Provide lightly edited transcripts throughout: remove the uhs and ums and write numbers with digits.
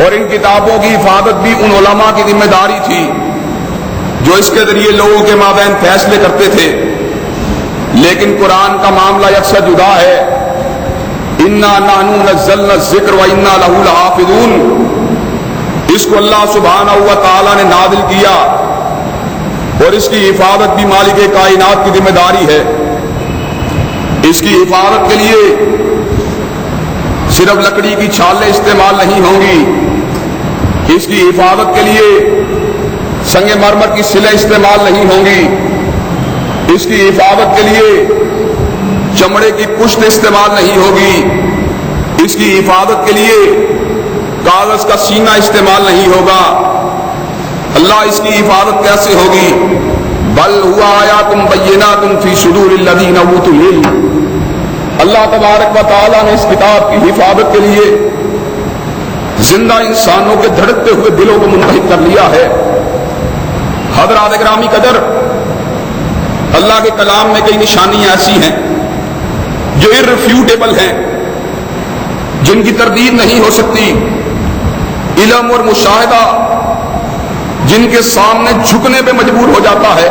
اور ان کتابوں کی حفاظت بھی ان علماء کی ذمہ داری تھی جو اس کے ذریعے لوگوں کے مابین فیصلے کرتے تھے. لیکن قرآن کا معاملہ یکساں جدا ہے. انا نحن نزلنا الذکر وانا لہ لحافظون. اس کو اللہ سبحانہ و تعالی نے نازل کیا اور اس کی حفاظت بھی مالک کائنات کی ذمہ داری ہے. اس کی حفاظت کے لیے صرف لکڑی کی چھالیں استعمال نہیں ہوں گی. اس کی حفاظت کے لیے سنگ مرمر کی سلیں استعمال نہیں ہوں گی. اس کی حفاظت کے لیے چمڑے کی پشت استعمال نہیں ہوگی. اس کی حفاظت کے لیے کاغذ کا سینہ استعمال نہیں ہوگا. اللہ اس کی حفاظت کیسے ہوگی؟ بل ہوا آیات بینات فی صدور الذین اوتوا العلم. اللہ تبارک و تعالیٰ نے اس کتاب کی حفاظت کے لیے زندہ انسانوں کے دھڑکتے ہوئے دلوں کو منتخب کر لیا ہے. حضرات گرامی قدر، اللہ کے کلام میں کئی نشانیاں ایسی ہیں جو irrefutable ہیں، جن کی تردید نہیں ہو سکتی. علم اور مشاہدہ جن کے سامنے جھکنے پہ مجبور ہو جاتا ہے.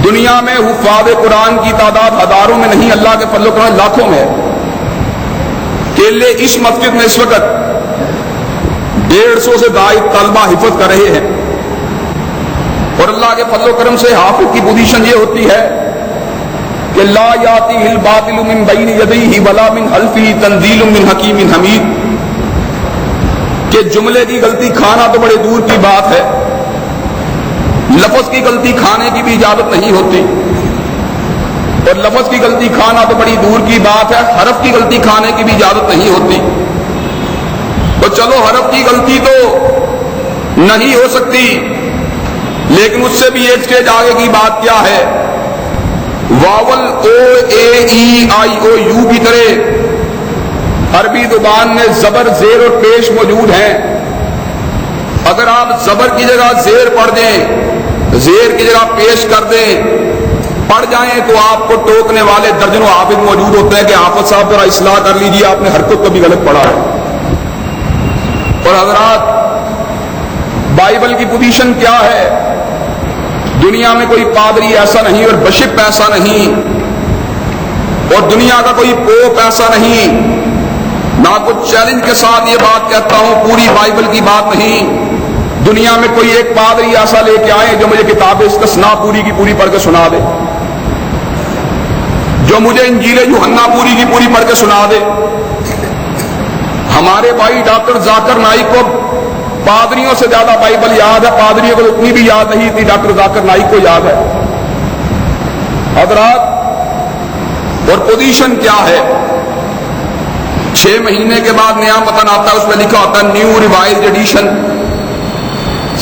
دنیا میں حفاظ قرآن کی تعداد ہزاروں میں نہیں، اللہ کے فضل و کرم لاکھوں میں. کیلے اس مسجد میں اس وقت 150 سے زائد طلبہ حفظ کر رہے ہیں، اور اللہ کے فضل و کرم سے حافظ کی پوزیشن یہ ہوتی ہے کہ لا یاتیہ الباطل من بین یدیہ ولا من خلفہ تنزیل من حکیم حمید. کہ جملے کی غلطی کھانا تو بڑے دور کی بات ہے، لفظ کی غلطی کھانے کی بھی اجازت نہیں ہوتی، اور لفظ کی غلطی کھانا تو بڑی دور کی بات ہے، حرف کی غلطی کھانے کی بھی اجازت نہیں ہوتی. تو چلو حرف کی غلطی تو نہیں ہو سکتی، لیکن اس سے بھی ایک سٹیج آگے کی بات کیا ہے؟ واول او اے ای آئی او یو کی طرح عربی زبان میں زبر، زیر اور پیش موجود ہیں. اگر آپ زبر کی جگہ زیر پڑھ دیں، زیر کی جگہ پیش کر دیں، پڑھ جائیں تو آپ کو ٹوکنے والے درجنوں حافظ موجود ہوتے ہیں کہ حافظ صاحب ذرا اصلاح کر لیجیے، آپ نے حرکت کو بھی غلط پڑھا ہے. اور حضرات، بائبل کی پوزیشن کیا ہے؟ دنیا میں کوئی پادری ایسا نہیں اور بشپ ایسا نہیں، اور دنیا کا کوئی پوپ ایسا نہیں. نہ کچھ چیلنج کے ساتھ یہ بات کہتا ہوں، پوری بائبل کی بات نہیں. دنیا میں کوئی ایک پادری ایسا لے کے آئے جو مجھے کتاب استثناء پوری کی پوری پڑھ کے سنا دے، جو مجھے انجیل یوحنا پوری کی پوری پڑھ کے سنا دے. ہمارے بھائی ڈاکٹر ذاکر نائک کو پادریوں سے زیادہ بائبل یاد ہے، پادریوں کو اتنی بھی یاد نہیں اتنی ڈاکٹر ذاکر نائک کو یاد ہے. حضرات، اور پوزیشن کیا ہے؟ 6 مہینے کے بعد نیا متن آتا ہے، اس میں لکھا ہوتا ہے نیو ریوائزڈ ایڈیشن.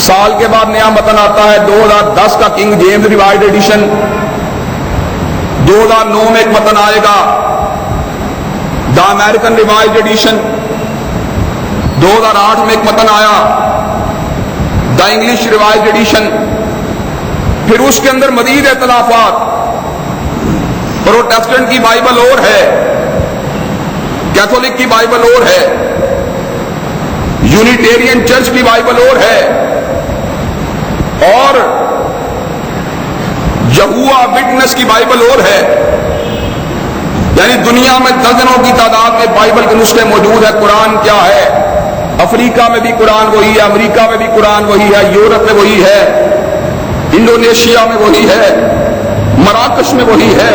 سال کے بعد نیا متن آتا ہے 2010 کا کنگ جیمز ریوائزڈ ایڈیشن. 2009 میں ایک متن آئے گا دا امریکن ریوائزڈ ایڈیشن. 2008 میں ایک متن آیا دا انگلش ریوائزڈ ایڈیشن. پھر اس کے اندر مزید اختلافات. پروٹیسٹنٹ کی بائبل اور ہے، کیتھولک کی بائبل اور ہے، یونیٹیرین چرچ کی بائبل اور ہے، اور یہوہ وٹنس کی بائبل اور ہے. یعنی دنیا میں درجنوں کی تعداد میں بائبل کے نسخے موجود ہیں. قرآن کیا ہے؟ افریقہ میں بھی قرآن وہی ہے، امریکہ میں بھی قرآن وہی ہے، یورپ میں وہی ہے، انڈونیشیا میں وہی ہے، مراکش میں وہی ہے،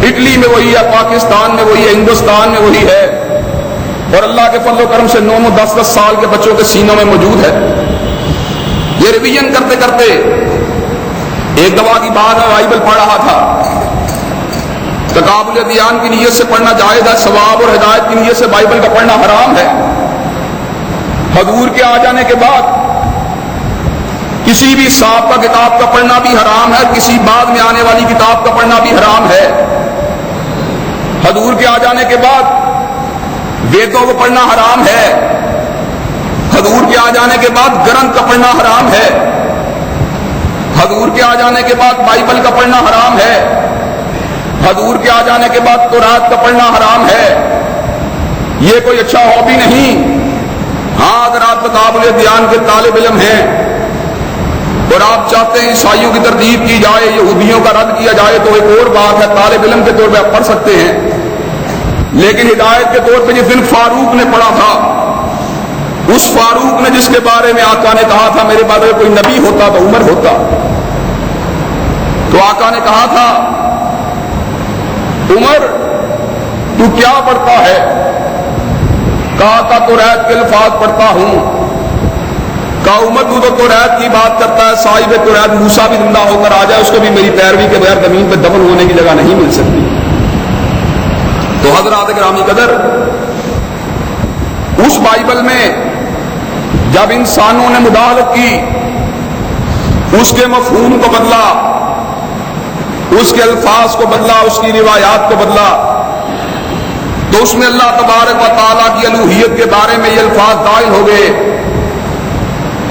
اٹلی میں وہی ہے، پاکستان میں وہی ہے، ہندوستان میں وہی ہے، اور اللہ کے فضل و کرم سے 9 10 سال کے بچوں کے سینوں میں موجود ہے. یہ ریویژن کرتے کرتے ایک دفعہ کی بات ہے، بائبل پڑھ رہا تھا. تقابل ادیان کی نیت سے پڑھنا جائز ہے، ثواب اور ہدایت کی نیت سے بائبل کا پڑھنا حرام ہے. حضور کے آ جانے کے بعد کسی بھی سابقہ کتاب کا پڑھنا بھی حرام ہے، کسی بعد میں آنے والی کتاب کا پڑھنا بھی حرام ہے. حضور کے آ جانے کے بعد ویدوں کو پڑھنا حرام ہے. حضور کے آ جانے کے بعد گرنتھ کا پڑھنا حرام ہے. حضور کے آ جانے کے بعد بائبل کا پڑھنا حرام ہے. حضور کے آ جانے کے بعد قرآن کا پڑھنا حرام ہے. یہ کوئی اچھا ہابی نہیں. حضرات کتاب الادیان کے طالب علم ہیں اور آپ چاہتے ہیں عیسائیوں کی تردید کی جائے، یہودیوں کا رد کیا جائے، تو ایک اور بات ہے، طالب علم کے طور پہ آپ پڑھ سکتے ہیں، لیکن ہدایت کے طور پہ جس دن فاروق نے پڑھا تھا، اس فاروق نے جس کے بارے میں آقا نے کہا تھا میرے بعد کوئی نبی ہوتا تو عمر ہوتا، تو آقا نے کہا تھا عمر تو کیا پڑھتا ہے؟ کہا تھا توریت کے الفاظ پڑھتا ہوں۔ کہا عمر تو توریت کی بات کرتا ہے، صاحب توریت موسیٰ بھی زندہ ہو کر آ جائے، اس کو بھی میری پیروی کے بغیر زمین پہ دفن ہونے کی جگہ نہیں مل سکتی۔ تو حضرات گرامی قدر، اس بائبل میں جب انسانوں نے مداخلت کی، اس کے مفہوم کو بدلا، اس کے الفاظ کو بدلا، اس کی روایات کو بدلا، تو اس میں اللہ تبارک و تعالیٰ کی الوہیت کے بارے میں یہ الفاظ داخل ہو گئے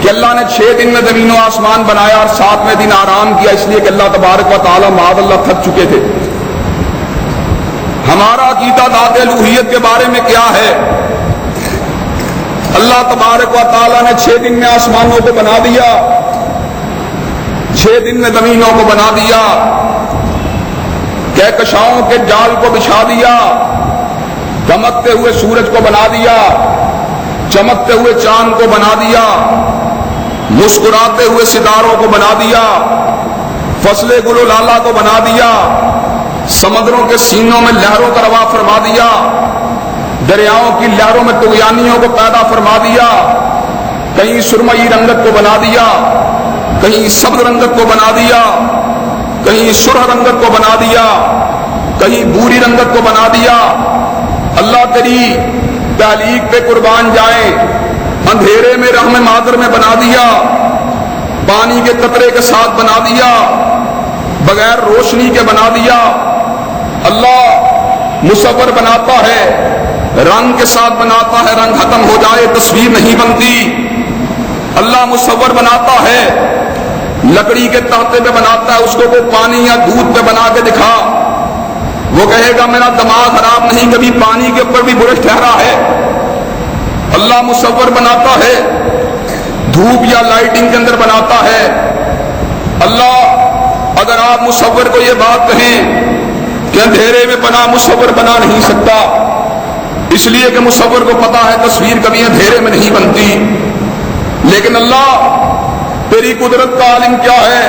کہ اللہ نے 6 دن میں زمین و آسمان بنایا اور 7ویں دن آرام کیا، اس لیے کہ اللہ تبارک و تعالیٰ معاذ اللہ تھک چکے تھے۔ ہمارا عقیدہ ذات الوہیت کے بارے میں کیا ہے؟ اللہ تبارک و تعالیٰ نے 6 دن میں آسمانوں کو بنا دیا، 6 دن میں زمینوں کو بنا دیا، کہکشاؤں کے جال کو بچھا دیا، چمکتے ہوئے سورج کو بنا دیا، چمکتے ہوئے چاند کو بنا دیا، مسکراتے ہوئے ستاروں کو بنا دیا، فصل گل و لالہ کو بنا دیا، سمندروں کے سینوں میں لہروں کا روا فرما دیا، دریاؤں کی لہروں میں طغیانیوں کو پیدا فرما دیا، کہیں سرمئی رنگت کو بنا دیا، کہیں سبز رنگت کو بنا دیا، کہیں سرخ رنگت کو بنا دیا، کہیں بھوری رنگت کو بنا دیا۔ اللہ تیری تعلیق پہ قربان جائیں، اندھیرے میں رحم مادر میں بنا دیا، پانی کے قطرے کے ساتھ بنا دیا، بغیر روشنی کے بنا دیا۔ اللہ مصور بناتا ہے، رنگ کے ساتھ بناتا ہے، رنگ ختم ہو جائے تصویر نہیں بنتی۔ اللہ مصور بناتا ہے، لکڑی کے تختے پہ بناتا ہے، اس کو کوئی پانی یا دودھ پہ بنا کے دکھا، وہ کہے گا میرا دماغ خراب نہیں، کبھی پانی کے اوپر بھی برش ٹھہرا ہے۔ اللہ مصور بناتا ہے، دھوپ یا لائٹنگ کے اندر بناتا ہے۔ اللہ اگر آپ مصور کو یہ بات کہیں کہ اندھیرے میں بنا، مصور بنا نہیں سکتا، اس لیے کہ مصور کو پتا ہے تصویر کبھی اندھیرے میں نہیں بنتی۔ لیکن اللہ تیری قدرت کا عالم کیا ہے؟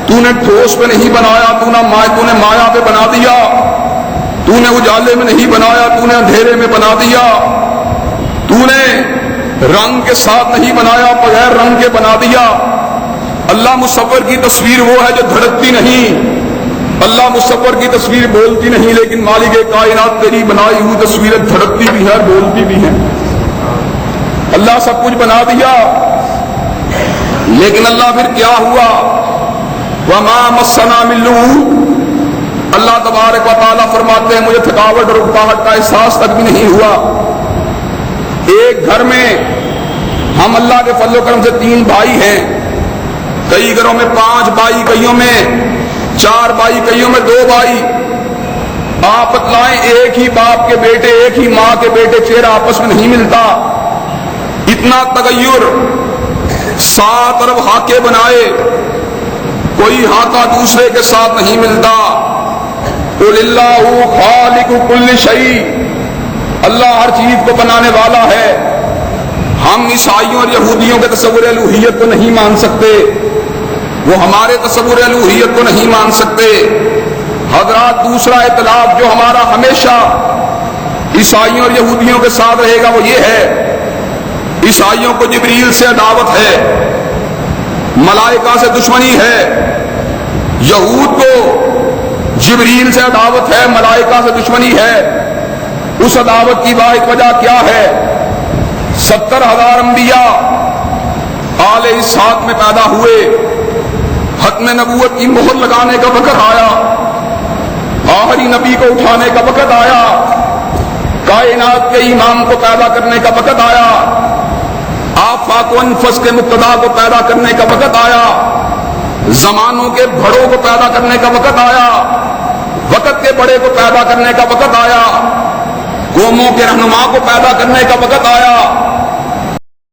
تو نے ٹھوس پہ نہیں بنایا، تو نے مایا پہ بنا دیا، تو نے اجالے میں نہیں بنایا، تو نے اندھیرے میں بنا دیا، تو نے رنگ کے ساتھ نہیں بنایا، بغیر رنگ کے بنا دیا۔ اللہ مصور کی تصویر وہ ہے جو دھڑکتی نہیں، اللہ مصور کی تصویر بولتی نہیں، لیکن مالک کائنات تیری بنائی ہوئی تصویریں دھڑکتی بھی ہے، بولتی بھی ہیں۔ اللہ سب کچھ بنا دیا، لیکن اللہ پھر کیا ہوا؟ وما مسنا من لغوب، اللہ تبارک و تعالیٰ فرماتے ہیں مجھے تھکاوٹ اور اکتاہٹ کا احساس تک بھی نہیں ہوا۔ ایک گھر میں ہم اللہ کے فضل و کرم سے 3 بھائی ہیں، کئی گھروں میں 5 بھائی، کئیوں میں 4 بھائی، کئیوں میں 2 بھائی۔ آپ بتلائیں ایک ہی باپ کے بیٹے، ایک ہی ماں کے بیٹے، چہرہ آپس میں نہیں ملتا، اتنا تغیر، 7 ارب ہاکے بنائے، کوئی ہاکا دوسرے کے ساتھ نہیں ملتا۔ قل اللہ خالق کل شیء، اللہ ہر چیز کو بنانے والا ہے۔ ہم عیسائیوں اور یہودیوں کے تصور الوہیت کو نہیں مان سکتے، وہ ہمارے تصور الوہیت کو نہیں مان سکتے۔ حضرات دوسرا اختلاف جو ہمارا ہمیشہ عیسائیوں اور یہودیوں کے ساتھ رہے گا وہ یہ ہے، عیسائیوں کو جبریل سے عداوت ہے، ملائکہ سے دشمنی ہے، یہود کو جبریل سے عداوت ہے، ملائکہ سے دشمنی ہے۔ اس عداوت کی واحد وجہ کیا ہے؟ 70,000 انبیاء آل اسحاق میں پیدا ہوئے، ختم نبوت کی مہر لگانے کا وقت آیا، آخری نبی کو اٹھانے کا وقت آیا، کائنات کے امام کو پیدا کرنے کا وقت آیا، آفاق و انفس کے مقتدا کو پیدا کرنے کا وقت آیا، زمانوں کے بڑوں کو پیدا کرنے کا وقت آیا، وقت کے بڑے کو پیدا کرنے کا وقت آیا، قوموں کے رہنما کو پیدا کرنے کا وقت آیا۔